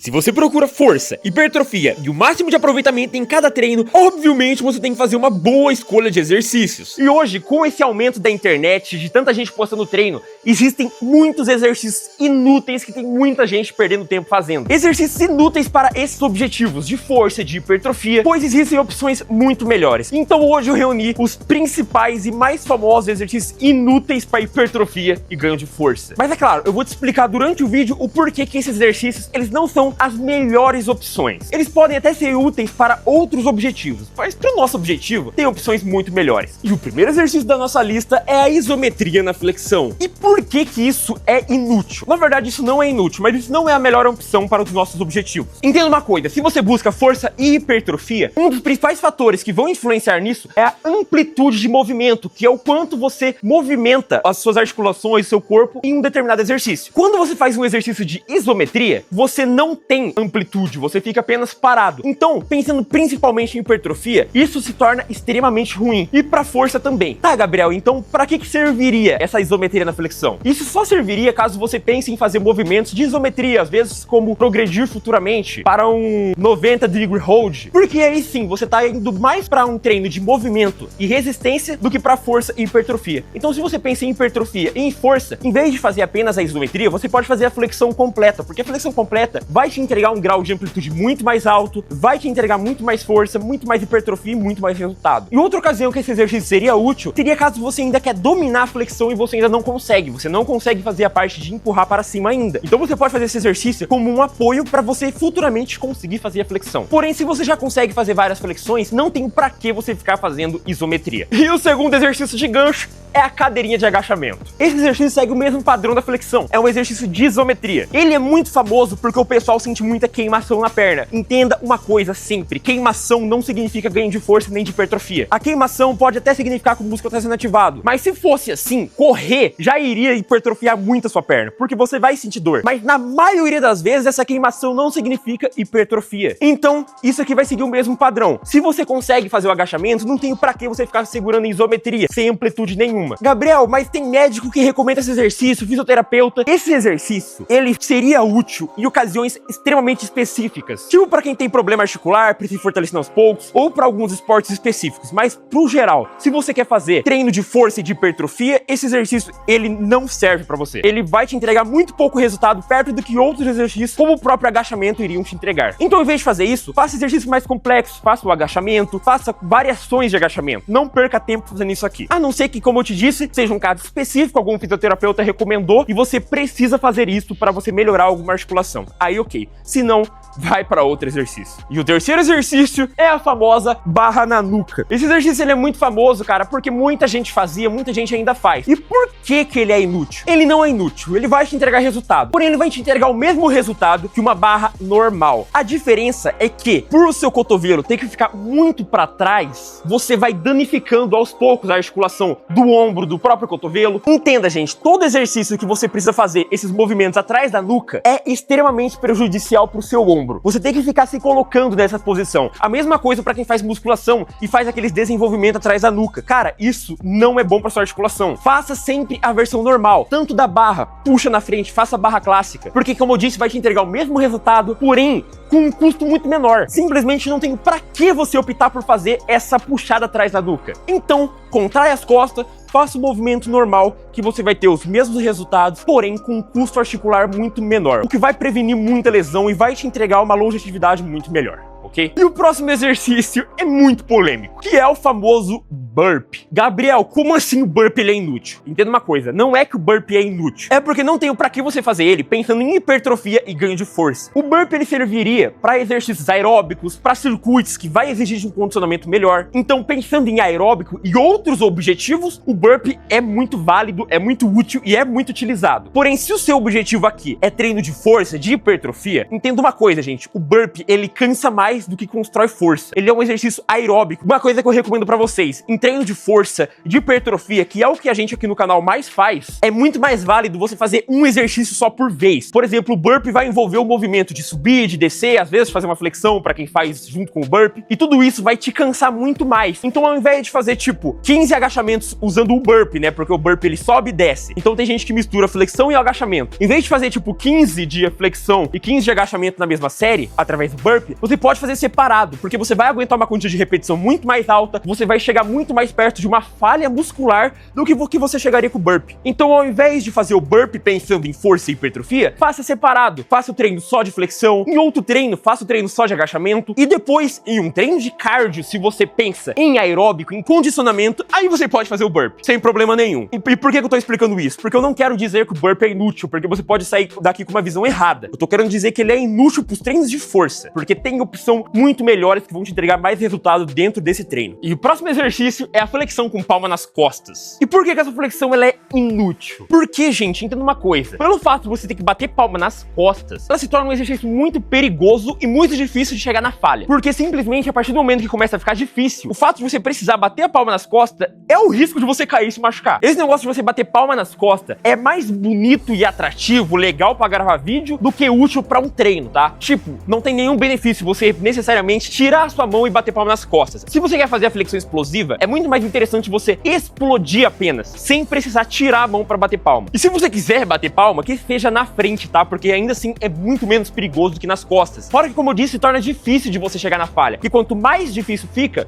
Se você procura força, hipertrofia e o máximo de aproveitamento em cada treino, obviamente você tem que fazer uma boa escolha de exercícios. E hoje, com esse aumento da internet, de tanta gente postando treino, existem muitos exercícios inúteis que tem muita gente perdendo tempo fazendo. Exercícios inúteis para esses objetivos de força, de hipertrofia, pois existem opções muito melhores. Então hoje eu reuni os principais e mais famosos exercícios inúteis para hipertrofia e ganho de força. Mas é claro, eu vou te explicar durante o vídeo o porquê que esses exercícios, eles não são as melhores opções. Eles podem até ser úteis para outros objetivos, mas para o nosso objetivo, tem opções muito melhores. E o primeiro exercício da nossa lista é a isometria na flexão. E por que que isso é inútil? Na verdade, isso não é inútil, mas isso não é a melhor opção para os nossos objetivos. Entenda uma coisa, se você busca força e hipertrofia, um dos principais fatores que vão influenciar nisso é a amplitude de movimento, que é o quanto você movimenta as suas articulações, seu corpo em um determinado exercício. Quando você faz um exercício de isometria, você não tem amplitude, você fica apenas parado. Então, pensando principalmente em hipertrofia, isso se torna extremamente ruim. E para força também. Tá, Gabriel, então para que serviria essa isometria na flexão? Isso só serviria caso você pense em fazer movimentos de isometria, às vezes como progredir futuramente para um 90 degree hold, porque aí sim, você tá indo mais para um treino de movimento e resistência do que para força e hipertrofia. Então, se você pensa em hipertrofia e em força, em vez de fazer apenas a isometria, você pode fazer a flexão completa, porque a flexão completa vai te entregar um grau de amplitude muito mais alto, vai te entregar muito mais força, muito mais hipertrofia e muito mais resultado. E outra ocasião que esse exercício seria útil, seria caso você ainda quer dominar a flexão e você ainda não consegue, você não consegue fazer a parte de empurrar para cima ainda. Então você pode fazer esse exercício como um apoio para você futuramente conseguir fazer a flexão. Porém, se você já consegue fazer várias flexões, não tem para que você ficar fazendo isometria. E o segundo exercício de gancho é a cadeirinha de agachamento. Esse exercício segue o mesmo padrão da flexão, é um exercício de isometria. Ele é muito famoso porque o pessoal sente muita queimação na perna. Entenda uma coisa sempre, queimação não significa ganho de força nem de hipertrofia. A queimação pode até significar que o músculo está sendo ativado, mas se fosse assim, correr já iria hipertrofiar muito a sua perna, porque você vai sentir dor. Mas na maioria das vezes, essa queimação não significa hipertrofia. Então, isso aqui vai seguir o mesmo padrão. Se você consegue fazer o agachamento, não tem pra que você ficar segurando em isometria, sem amplitude nenhuma. Gabriel, mas tem médico que recomenda esse exercício, fisioterapeuta. Esse exercício, ele seria útil em ocasiões extremamente específicas. Tipo pra quem tem problema articular, precisa fortalecer aos poucos, ou pra alguns esportes específicos. Mas, pro geral, se você quer fazer treino de força e de hipertrofia, esse exercício, ele não serve pra você. Ele vai te entregar muito pouco resultado perto do que outros exercícios, como o próprio agachamento, iriam te entregar. Então, em vez de fazer isso, faça exercícios mais complexos, faça o agachamento, faça variações de agachamento. Não perca tempo fazendo isso aqui. A não ser que, como eu te disse, seja um caso específico, algum fisioterapeuta recomendou e você precisa fazer isso para você melhorar alguma articulação. Aí, ok. Se não, vai para outro exercício. E o terceiro exercício é a famosa barra na nuca. Esse exercício ele é muito famoso, cara, porque muita gente fazia, muita gente ainda faz. E por que que ele é inútil? Ele não é inútil, ele vai te entregar resultado. Porém, ele vai te entregar o mesmo resultado que uma barra normal. A diferença é que, por o seu cotovelo ter que ficar muito para trás, você vai danificando aos poucos a articulação do ombro, do próprio cotovelo. Entenda, gente, todo exercício que você precisa fazer esses movimentos atrás da nuca é extremamente prejudicial para o seu ombro. Você tem que ficar se colocando nessa posição. A mesma coisa para quem faz musculação e faz aqueles desenvolvimentos atrás da nuca. Cara, isso não é bom para sua articulação. Faça sempre a versão normal, tanto da barra, puxa na frente, faça a barra clássica, porque como eu disse, vai te entregar o mesmo resultado, porém com um custo muito menor. Simplesmente não tem para que você optar por fazer essa puxada atrás da nuca. Então, contrai as costas, faça o movimento normal, que você vai ter os mesmos resultados, porém com um custo articular muito menor, o que vai prevenir muita lesão e vai te entregar uma longevidade muito melhor. Ok? E o próximo exercício é muito polêmico, que é o famoso burp. Gabriel, como assim o burp ele é inútil? Entenda uma coisa, não é que o burp é inútil, é porque não tem pra que você fazer ele pensando em hipertrofia e ganho de força. O burp ele serviria para exercícios aeróbicos, para circuitos que vai exigir de um condicionamento melhor. Então, pensando em aeróbico e outros objetivos, o burp é muito válido, é muito útil e é muito utilizado. Porém, se o seu objetivo aqui é treino de força, de hipertrofia, entenda uma coisa, gente, o burp ele cansa mais mais do que constrói força. Ele é um exercício aeróbico. Uma coisa que eu recomendo pra vocês, em treino de força, de hipertrofia, que é o que a gente aqui no canal mais faz, é muito mais válido você fazer um exercício só por vez. Por exemplo, o burpee vai envolver o movimento de subir, de descer, às vezes fazer uma flexão pra quem faz junto com o burpee, e tudo isso vai te cansar muito mais. Então, ao invés de fazer, tipo, 15 agachamentos usando o burpee, né, porque o burpee ele sobe e desce. Então tem gente que mistura flexão e agachamento. Em vez de fazer, tipo, 15 de flexão e 15 de agachamento na mesma série, através do burpee, você pode fazer separado, porque você vai aguentar uma quantidade de repetição muito mais alta, você vai chegar muito mais perto de uma falha muscular do que você chegaria com o burpee. Então, ao invés de fazer o burpee pensando em força e hipertrofia, faça separado. Faça o treino só de flexão, em outro treino, faça o treino só de agachamento, e depois, em um treino de cardio, se você pensa em aeróbico, em condicionamento, aí você pode fazer o burpee, sem problema nenhum. E por que eu tô explicando isso? Porque eu não quero dizer que o burpee é inútil, porque você pode sair daqui com uma visão errada. Eu tô querendo dizer que ele é inútil pros treinos de força, porque tem opção muito melhores que vão te entregar mais resultado dentro desse treino. E o próximo exercício é a flexão com palma nas costas. E por que essa flexão ela é inútil? Porque, gente, entenda uma coisa. Pelo fato de você ter que bater palma nas costas, ela se torna um exercício muito perigoso e muito difícil de chegar na falha. Porque simplesmente, a partir do momento que começa a ficar difícil, o fato de você precisar bater a palma nas costas é o risco de você cair e se machucar. Esse negócio de você bater palma nas costas é mais bonito e atrativo, legal pra gravar vídeo, do que útil pra um treino, tá? Tipo, não tem nenhum benefício você necessariamente tirar a sua mão e bater palma nas costas. Se você quer fazer a flexão explosiva, é muito mais interessante você explodir apenas, sem precisar tirar a mão pra bater palma. E se você quiser bater palma, que seja na frente, tá? Porque ainda assim é muito menos perigoso do que nas costas. Fora que, como eu disse, se torna difícil de você chegar na falha. E quanto mais difícil fica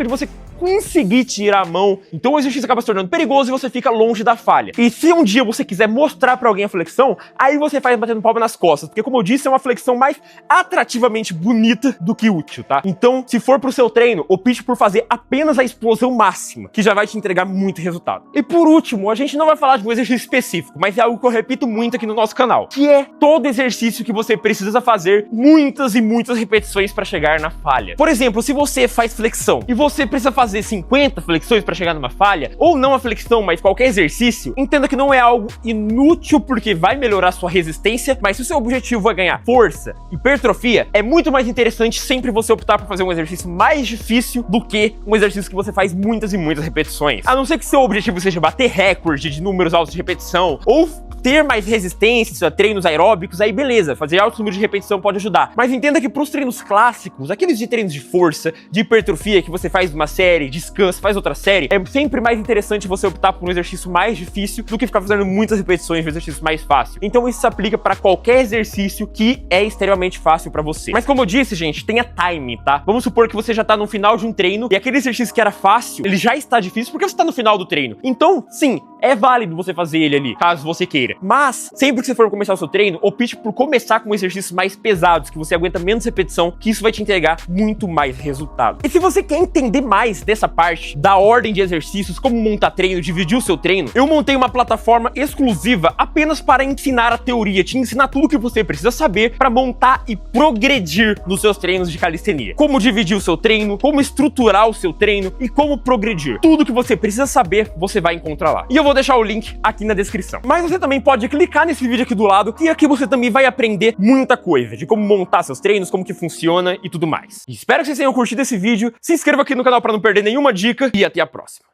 de você conseguir tirar a mão. Então o exercício acaba se tornando perigoso e você fica longe da falha. E se um dia você quiser mostrar pra alguém a flexão, aí você faz batendo palma nas costas. Porque, como eu disse, é uma flexão mais atrativamente bonita do que útil, tá? Então, se for pro seu treino, opte por fazer apenas a explosão máxima, que já vai te entregar muito resultado. E por último, a gente não vai falar de um exercício específico, mas é algo que eu repito muito aqui no nosso canal, que é todo exercício que você precisa fazer muitas e muitas repetições pra chegar na falha. Por exemplo, se você faz flexão e você precisa fazer 50 flexões pra chegar numa falha, ou não a flexão, mas qualquer exercício, entenda que não é algo inútil, porque vai melhorar sua resistência, mas se o seu objetivo é ganhar força, hipertrofia, é muito mais interessante sempre você optar por fazer um exercício mais difícil do que um exercício que você faz muitas e muitas repetições. A não ser que seu objetivo seja bater recorde de números altos de repetição, ou ter mais resistência, treinos aeróbicos, aí beleza, fazer altos números de repetição pode ajudar. Mas entenda que pros treinos clássicos, aqueles de treinos de força, de hipertrofia, que você faz uma série, descansa, faz outra série, é sempre mais interessante você optar por um exercício mais difícil do que ficar fazendo muitas repetições de um exercício mais fácil. Então isso se aplica para qualquer exercício que é extremamente fácil para você. Mas como eu disse, gente, tenha time, tá? Vamos supor que você já tá no final de um treino e aquele exercício que era fácil, ele já está difícil porque você tá no final do treino. Então, sim, é válido você fazer ele ali, caso você queira. Mas, sempre que você for começar o seu treino, opte por começar com exercícios mais pesados, que você aguenta menos repetição, que isso vai te entregar muito mais resultado. E se você quer entender mais dessa parte, da ordem de exercícios, como montar treino, dividir o seu treino, eu montei uma plataforma exclusiva apenas para ensinar a teoria, te ensinar tudo o que você precisa saber para montar e progredir nos seus treinos de calistenia. Como dividir o seu treino, como estruturar o seu treino e como progredir. Tudo que você precisa saber, você vai encontrar lá. E eu vou deixar o link aqui na descrição. Mas você também pode clicar nesse vídeo aqui do lado, que aqui você também vai aprender muita coisa, de como montar seus treinos, como que funciona e tudo mais. E espero que vocês tenham curtido esse vídeo, se inscreva aqui no canal para não perder nenhuma dica e até a próxima.